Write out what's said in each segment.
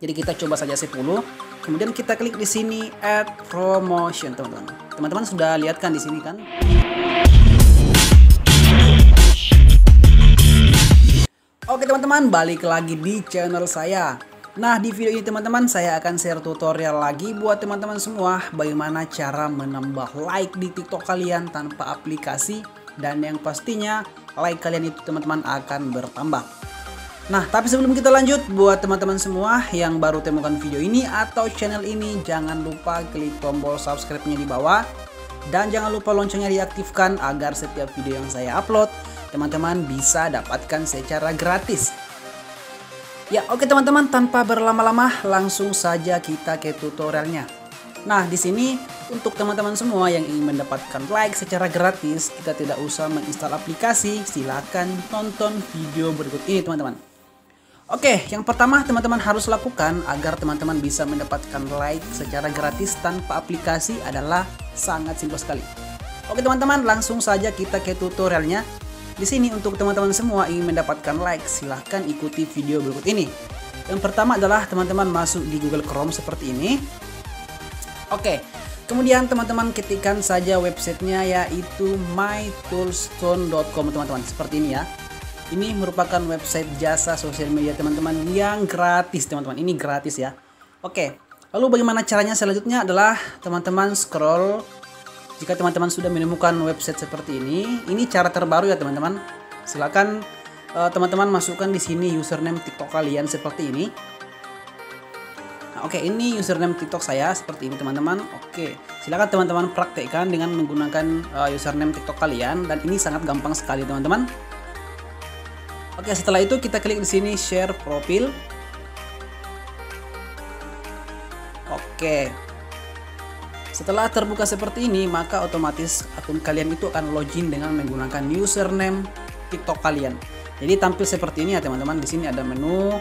Jadi kita coba saja 10. Kemudian kita klik di sini add promotion, teman-teman. Teman-teman sudah lihat kan di sini kan? Oke teman-teman, balik lagi di channel saya. Nah, di video ini teman-teman saya akan share tutorial lagi buat teman-teman semua bagaimana cara menambah like di TikTok kalian tanpa aplikasi, dan yang pastinya like kalian itu teman-teman akan bertambah. Nah, tapi sebelum kita lanjut, buat teman-teman semua yang baru temukan video ini atau channel ini, jangan lupa klik tombol subscribe-nya di bawah dan jangan lupa loncengnya diaktifkan agar setiap video yang saya upload teman-teman bisa dapatkan secara gratis. Ya, oke teman-teman, tanpa berlama-lama langsung saja kita ke tutorialnya. Nah, di sini untuk teman-teman semua yang ingin mendapatkan like secara gratis, kita tidak usah menginstal aplikasi, silakan tonton video berikut ini teman-teman. Oke, yang pertama teman-teman harus lakukan agar teman-teman bisa mendapatkan like secara gratis tanpa aplikasi adalah sangat simpel sekali. Oke teman-teman, langsung saja kita ke tutorialnya. Di sini untuk teman-teman semua ingin mendapatkan like, silahkan ikuti video berikut ini. Yang pertama adalah teman-teman masuk di Google Chrome seperti ini. Oke, kemudian teman-teman ketikkan saja websitenya yaitu mytoolstone.com teman-teman, seperti ini ya. Ini merupakan website jasa sosial media teman-teman yang gratis teman-teman. Ini gratis ya. Oke, lalu bagaimana caranya selanjutnya adalah teman-teman scroll. Jika teman-teman sudah menemukan website seperti ini cara terbaru ya teman-teman. Silakan teman-teman masukkan di sini username TikTok kalian seperti ini. Nah, oke, ini username TikTok saya seperti ini teman-teman. Oke, silakan teman-teman praktekkan dengan menggunakan username TikTok kalian, dan ini sangat gampang sekali teman-teman. Oke, setelah itu kita klik di sini share profil. Oke. Setelah terbuka seperti ini, maka otomatis akun kalian itu akan login dengan menggunakan username TikTok kalian. Jadi tampil seperti ini ya teman-teman. Di sini ada menu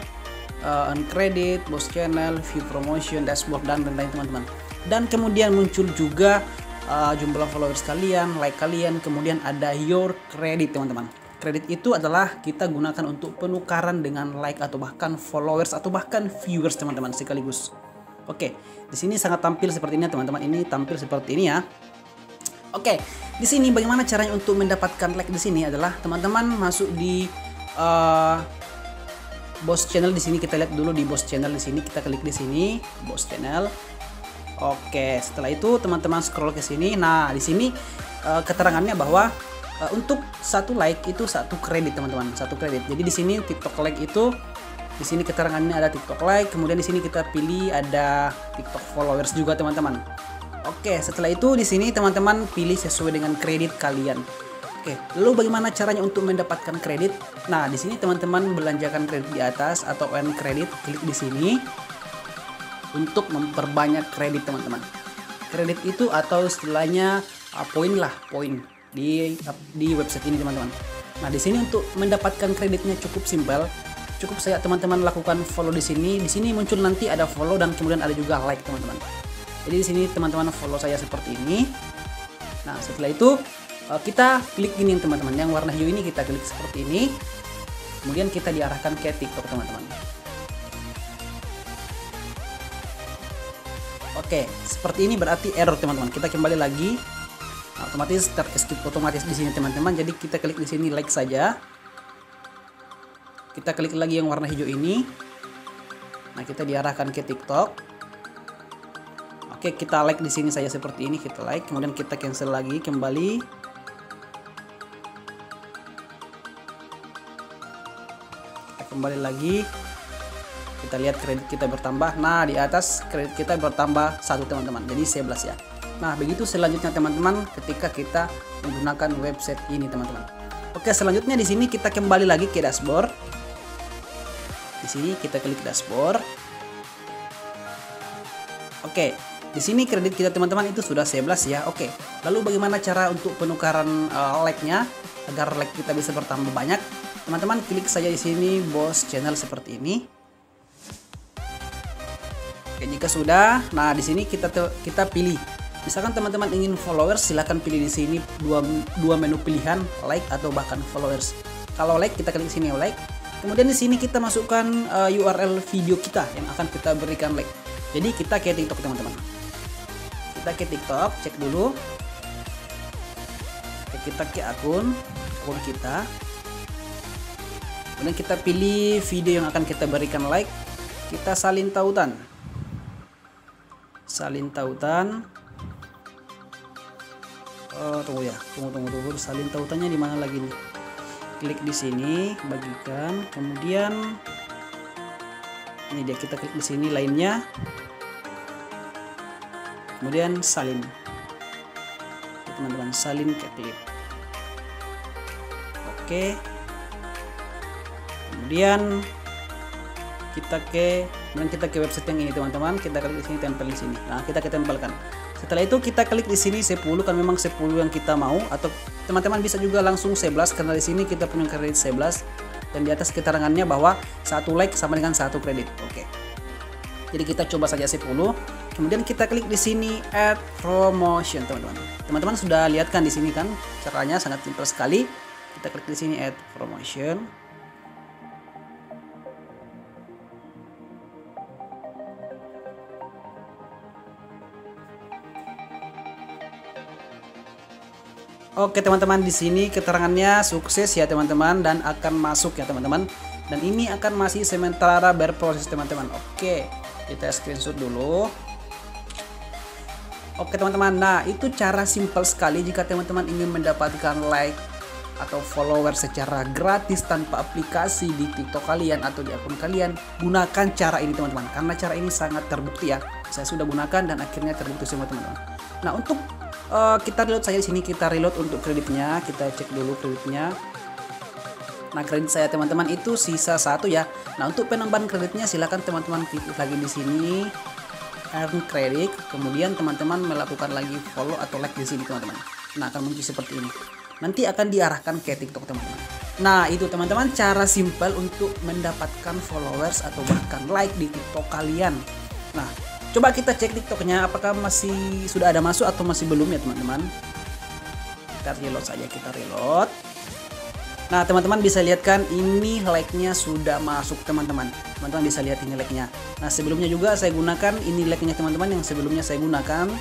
earn credit, boss channel, view promotion, dashboard, dan lain-lain teman-teman. Dan kemudian muncul juga jumlah followers kalian, like kalian, kemudian ada your credit teman-teman. Kredit itu adalah kita gunakan untuk penukaran dengan like atau bahkan followers atau bahkan viewers teman-teman sekaligus. Oke, di sini sangat tampil seperti ini teman-teman. Ini tampil seperti ini ya. Oke, di sini bagaimana caranya untuk mendapatkan like di sini adalah teman-teman masuk di boss channel. Di sini kita lihat dulu di boss channel, di sini kita klik di sini boss channel. Oke, setelah itu teman-teman scroll ke sini. Nah, di sini keterangannya bahwa untuk satu like itu satu kredit teman-teman, satu kredit. Jadi di sini TikTok like itu, di sini keterangannya ada TikTok like, kemudian di sini kita pilih ada TikTok followers juga teman-teman. Oke, setelah itu di sini teman-teman pilih sesuai dengan kredit kalian. Oke, lalu bagaimana caranya untuk mendapatkan kredit? Nah, di sini teman-teman belanjakan kredit di atas atau earn kredit, klik di sini untuk memperbanyak kredit teman-teman. Kredit itu atau istilahnya poin lah, poin di website ini teman-teman. Nah, di sini untuk mendapatkan kreditnya cukup simpel. Cukup saya teman-teman lakukan follow di sini. Di sini muncul nanti ada follow dan kemudian ada juga like teman-teman. Jadi di sini teman-teman follow saya seperti ini. Nah, setelah itu kita klik ini teman-teman. Yang warna hijau ini kita klik seperti ini. Kemudian kita diarahkan ke TikTok teman-teman. Oke, seperti ini berarti error teman-teman. Kita kembali lagi. Otomatis ter-skip otomatis di sini teman-teman. Jadi kita klik di sini like saja. Kita klik lagi yang warna hijau ini. Nah, kita diarahkan ke TikTok. Oke, kita like di sini saja seperti ini, kita like, kemudian kita cancel lagi kembali. Kita kembali lagi. Kita lihat kredit kita bertambah. Nah, di atas kredit kita bertambah 1 teman-teman. Jadi 11 ya. Nah, begitu selanjutnya teman-teman ketika kita menggunakan website ini teman-teman. Oke, selanjutnya di sini kita kembali lagi ke dashboard. Di sini kita klik dashboard. Oke, di sini kredit kita teman-teman itu sudah 11 ya. Oke, lalu bagaimana cara untuk penukaran like-nya agar like kita bisa bertambah banyak? Teman-teman klik saja di sini boss channel seperti ini. Oke, jika sudah, nah di sini kita pilih. Misalkan teman-teman ingin followers, silahkan pilih di sini dua menu pilihan, like atau bahkan followers. Kalau like kita klik sini like, Kemudian di sini kita masukkan URL video kita yang akan kita berikan like. Jadi kita ke TikTok teman-teman. Kita ke TikTok, cek dulu. Kita ke akun kita. Kemudian kita pilih video yang akan kita berikan like. Kita salin tautan. Tunggu ya, tunggu. Salin tautannya di mana lagi nih? Klik di sini, bagikan, kemudian ini dia, kita klik di sini lainnya, kemudian salin, teman-teman, salin ke klip. Oke, kemudian kita ke website yang ini teman-teman, kita klik di sini, tempel di sini. Nah, kita tempelkan. Setelah itu kita klik di sini 10 kan memang 10 yang kita mau, atau teman-teman bisa juga langsung 11 karena di sini kita punya kredit 11 dan di atas keterangannya bahwa 1 like sama dengan 1 kredit. Oke. Jadi kita coba saja 10. Kemudian kita klik di sini add promotion teman-teman. Teman-teman sudah lihat kan di sini kan caranya sangat simpel sekali. Kita klik di sini add promotion. Oke teman-teman, di sini keterangannya sukses ya teman-teman dan akan masuk ya teman-teman. Dan ini akan masih sementara berproses teman-teman. Oke, kita screenshot dulu. Oke teman-teman, nah itu cara simpel sekali jika teman-teman ingin mendapatkan like atau follower secara gratis tanpa aplikasi di TikTok kalian atau di akun kalian. Gunakan cara ini teman-teman, karena cara ini sangat terbukti ya. Saya sudah gunakan dan akhirnya terbukti semua teman-teman. Nah untuk kita reload saja di sini, kita reload untuk kreditnya, kita cek dulu kreditnya. Nah kredit saya teman-teman itu sisa 1 ya. Nah untuk penambahan kreditnya silakan teman-teman klik lagi di sini earn credit, kemudian teman-teman melakukan lagi follow atau like di sini teman-teman. Nah akan muncul seperti ini. Nanti akan diarahkan ke TikTok teman-teman. Nah itu teman-teman cara simpel untuk mendapatkan followers atau bahkan like di TikTok kalian. Nah coba kita cek TikToknya apakah masih sudah ada masuk atau masih belum ya teman-teman. Kita reload saja, kita reload. Nah teman-teman bisa lihat kan ini like-nya sudah masuk teman-teman. Teman-teman bisa lihat ini like-nya. Nah sebelumnya juga saya gunakan ini like-nya teman-teman, yang sebelumnya saya gunakan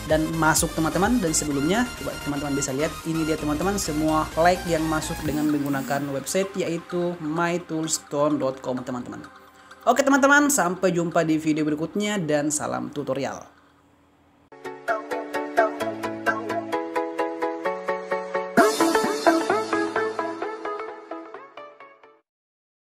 dan masuk teman-teman. Dan sebelumnya coba teman-teman bisa lihat ini dia teman-teman, semua like yang masuk dengan menggunakan website yaitu mytoolstone.com teman-teman. Oke teman-teman, sampai jumpa di video berikutnya dan salam tutorial.